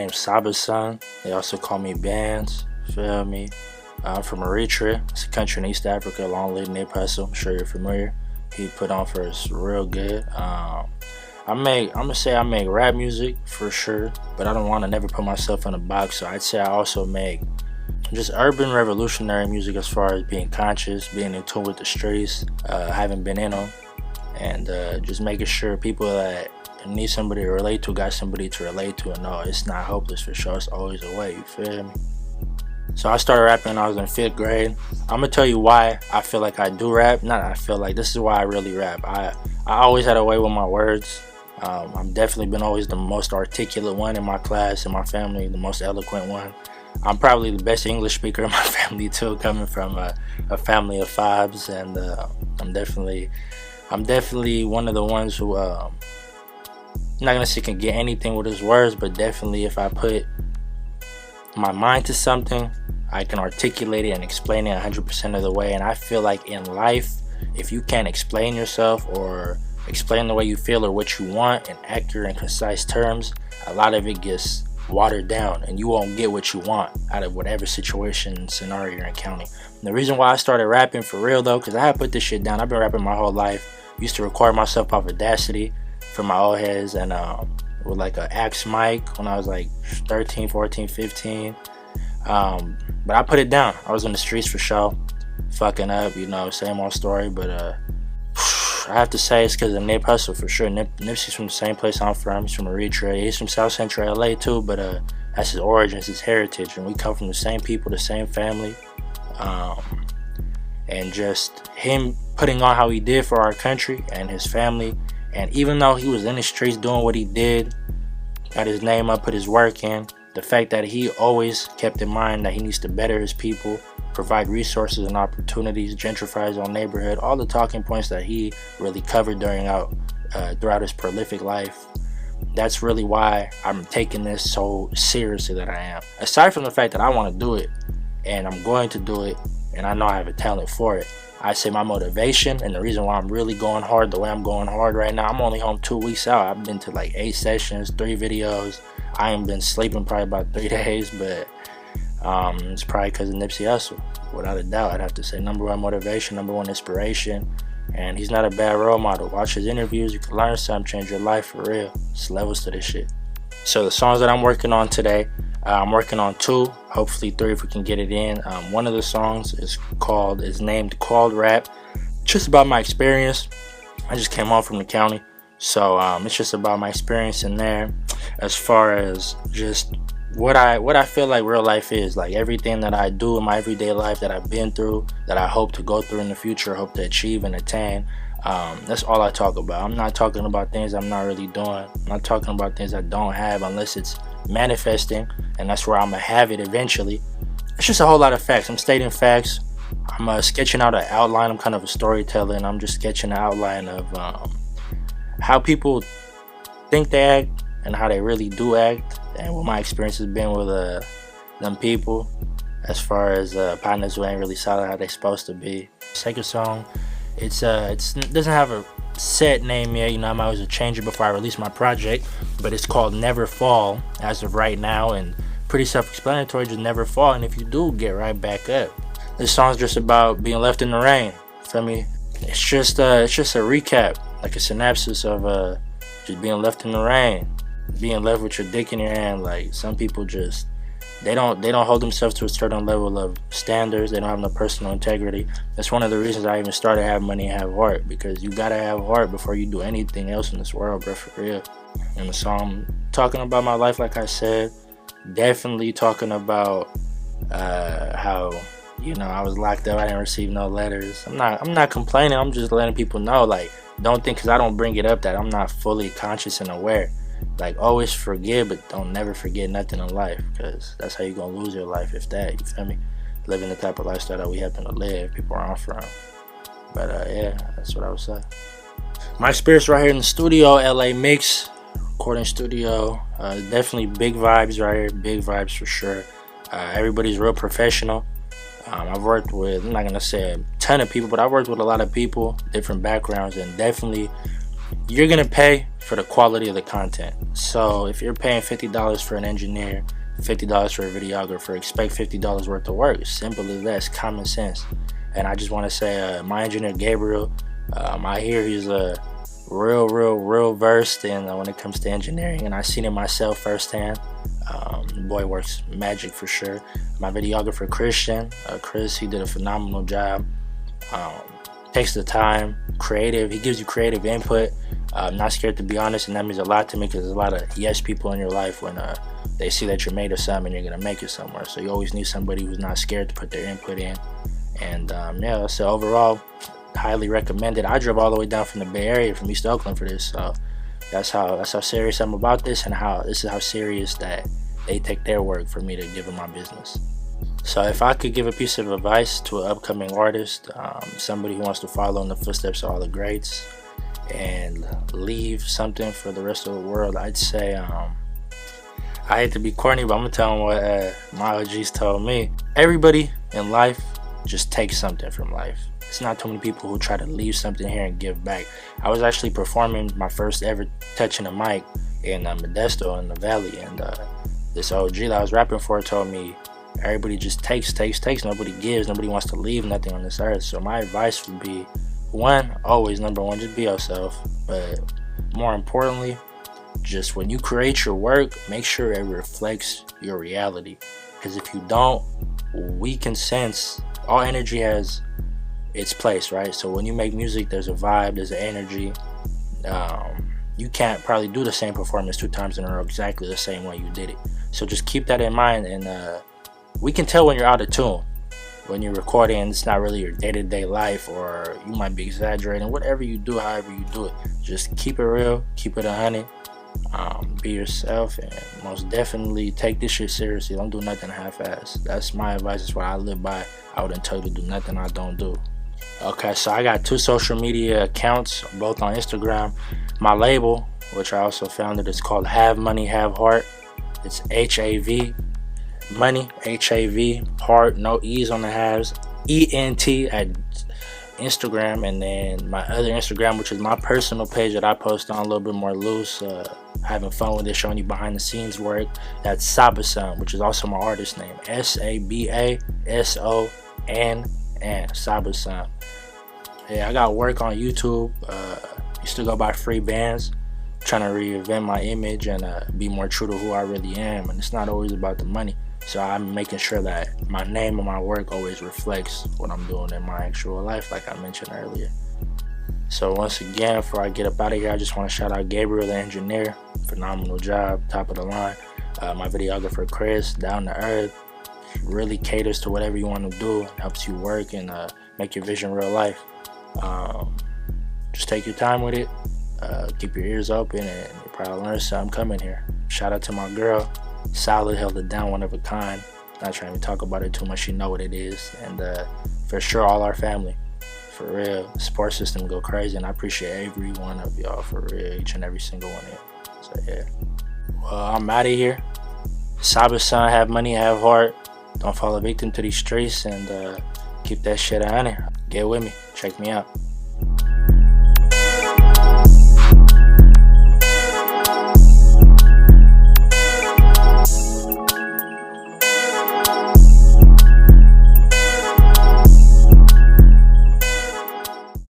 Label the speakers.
Speaker 1: named Saba's son. They also call me Bands, feel me? I'm from Eritrea. It's a country in East Africa, long live Nip Hussle. I'm sure you're familiar. He put on for us real good. I'm gonna say I make rap music for sure, but I don't want to never put myself in a box. So I'd say I also make just urban revolutionary music as far as being conscious, being in tune with the streets, having been in them, and just making sure people that need somebody to relate to got somebody to relate to, and no, it's not hopeless for sure. It's always a way, you feel me? So I started rapping when I was in 5th grade. I'm gonna tell you why I feel like I do rap. Not I feel like, this is why I really rap. I always had a way with my words. I've definitely been always the most articulate one in my class, in my family, the most eloquent one. I'm probably the best English speaker in my family too, coming from a family of 5s, and I'm definitely one of the ones who I'm not gonna say can get anything with his words, but definitely if I put my mind to something, I can articulate it and explain it 100% of the way. And I feel like in life, if you can't explain yourself or explain the way you feel or what you want in accurate and concise terms, a lot of it gets watered down and you won't get what you want out of whatever situation, scenario you're encountering. And the reason why I started rapping for real though, because I had put this shit down. I've been rapping my whole life. Used to record myself off Audacity for my old heads, and with like an Axe mic when I was like 13, 14, 15. But I put it down. I was in the streets for sure, fucking up, you know, same old story. But I have to say it's because of Nip Hussle for sure. Nipsey's from the same place I'm from. He's from Eritrea. He's from South Central LA too, but that's his origins, his heritage, and we come from the same people, the same family. And just him putting on how he did for our country and his family. And even though he was in the streets doing what he did, got his name up, put his work in, the fact that he always kept in mind that he needs to better his people, provide resources and opportunities, gentrify his own neighborhood, all the talking points that he really covered throughout his prolific life. That's really why I'm taking this so seriously that I am. Aside from the fact that I want to do it, and I'm going to do it, and I know I have a talent for it, I say my motivation and the reason why I'm really going hard the way I'm going hard right now, I'm only home 2 weeks out. I've been to like 8 sessions, 3 videos. I ain't been sleeping probably about 3 days, but it's probably because of Nipsey Hussle. Without a doubt, I'd have to say #1 motivation, #1 inspiration. And he's not a bad role model. Watch his interviews, you can learn something, change your life for real. It's levels to this shit. So the songs that I'm working on today, I'm working on 2, hopefully 3 if we can get it in. One of the songs is named Called Rap. Just about my experience. I just came home from the county, so it's just about my experience in there, as far as just what I feel like real life is, like everything that I do in my everyday life that I've been through, that I hope to go through in the future, hope to achieve and attain. That's all I talk about. I'm not talking about things I'm not really doing. I'm not talking about things I don't have unless it's manifesting, and that's where I'm gonna have it eventually. It's just a whole lot of facts. I'm stating facts. I'm sketching out an outline. I'm kind of a storyteller, and I'm just sketching an outline of how people think they act and how they really do act, and what my experience has been with them people, as far as partners who ain't really solid how they supposed to be. Second song, it doesn't have a set name yet, you know, I might always change it before I release my project, but it's called Never Fall as of right now, and pretty self-explanatory, just never fall, and if you do, get right back up. This song's just about being left in the rain, feel me? It's just a recap, like a synopsis of just being left in the rain, being left with your dick in your hand. Like, some people just they don't hold themselves to a certain level of standards. They don't have no personal integrity. That's one of the reasons I even started Have Money and Have Heart, because you gotta have heart before you do anything else in this world, bro, for real. And the song talking about my life, like I said, definitely talking about how, you know, I was locked up, I didn't receive no letters. I'm not complaining, I'm just letting people know, like, don't think because I don't bring it up that I'm not fully conscious and aware. Like, always forgive, but don't never forget nothing in life, because that's how you gonna lose your life, if that, you feel me? Living the type of lifestyle that we happen to live, people are on from. But yeah, that's what I would say. My experience right here in the studio, LA mix, recording studio, definitely big vibes right here, big vibes for sure. Everybody's real professional. I've worked with, I'm not gonna say a ton of people, but I've worked with a lot of people, different backgrounds, and definitely you're gonna pay for the quality of the content. So if you're paying $50 for an engineer, $50 for a videographer, expect $50 worth of work. Simple as that. It's common sense. And I just want to say, my engineer Gabriel, I hear he's real versed in when it comes to engineering, and I've seen it myself firsthand. The boy works magic for sure. My videographer Christian, Chris, he did a phenomenal job. Takes the time, creative. He gives you creative input. Not scared to be honest, and that means a lot to me because there's a lot of yes people in your life when they see that you're made of something and you're gonna make it somewhere. So you always need somebody who's not scared to put their input in. And yeah, so overall, highly recommended. I drove all the way down from the Bay Area, from East Oakland, for this. So that's how serious I'm about this, and this is how serious that they take their work for me to give them my business. So if I could give a piece of advice to an upcoming artist, somebody who wants to follow in the footsteps of all the greats and leave something for the rest of the world, I'd say, I hate to be corny, but I'm gonna tell them what my OGs told me. Everybody in life just takes something from life. It's not too many people who try to leave something here and give back. I was actually performing my first ever touching a mic in Modesto in the Valley, and this OG that I was rapping for told me, everybody just takes. Nobody gives. Nobody wants to leave nothing on this earth. So my advice would be, always number one, just be yourself. But more importantly, just when you create your work, make sure it reflects your reality. Because if you don't, we can sense all energy has its place, right? So when you make music, there's a vibe, there's an energy. You can't probably do the same performance 2 times in a row exactly the same way you did it. So just keep that in mind, and we can tell when you're out of tune. When you're recording, it's not really your day-to-day life, or you might be exaggerating. Whatever you do, however you do it, just keep it real, keep it 100. Be yourself, and most definitely take this shit seriously. Don't do nothing half-assed. That's my advice. That's what I live by. I wouldn't tell you to do nothing I don't do. Okay, so I got 2 social media accounts, both on Instagram. My label, which I also founded, is called Have Money Have Heart. It's HAV Money, HAV Heart, no E's on the halves, ENT at Instagram. And then my other Instagram, which is my personal page that I post on a little bit more loose, having fun with it, showing you behind the scenes work. That's Sabason, which is also my artist name, SABASON, Sabason. Yeah, I got work on YouTube. Used to go by Free Bands, trying to reinvent my image and be more true to who I really am. And it's not always about the money. So I'm making sure that my name and my work always reflects what I'm doing in my actual life, like I mentioned earlier. So once again, before I get up out of here, I just want to shout out Gabriel, the engineer. Phenomenal job, top of the line. My videographer Chris, down to earth, really caters to whatever you want to do, helps you work and make your vision real life. Just take your time with it, keep your ears open, and you'll probably learn something coming here. Shout out to my girl, solid, held it down, one of a kind. Not trying to talk about it too much, you know what it is. And for sure, all our family, for real. Support system go crazy, and I appreciate every one of y'all, for real, each and every single one of you. So yeah, well, I'm out of here. Sabason, have money, have heart. Don't fall a victim to these streets, and keep that shit on it. Get with me, check me out.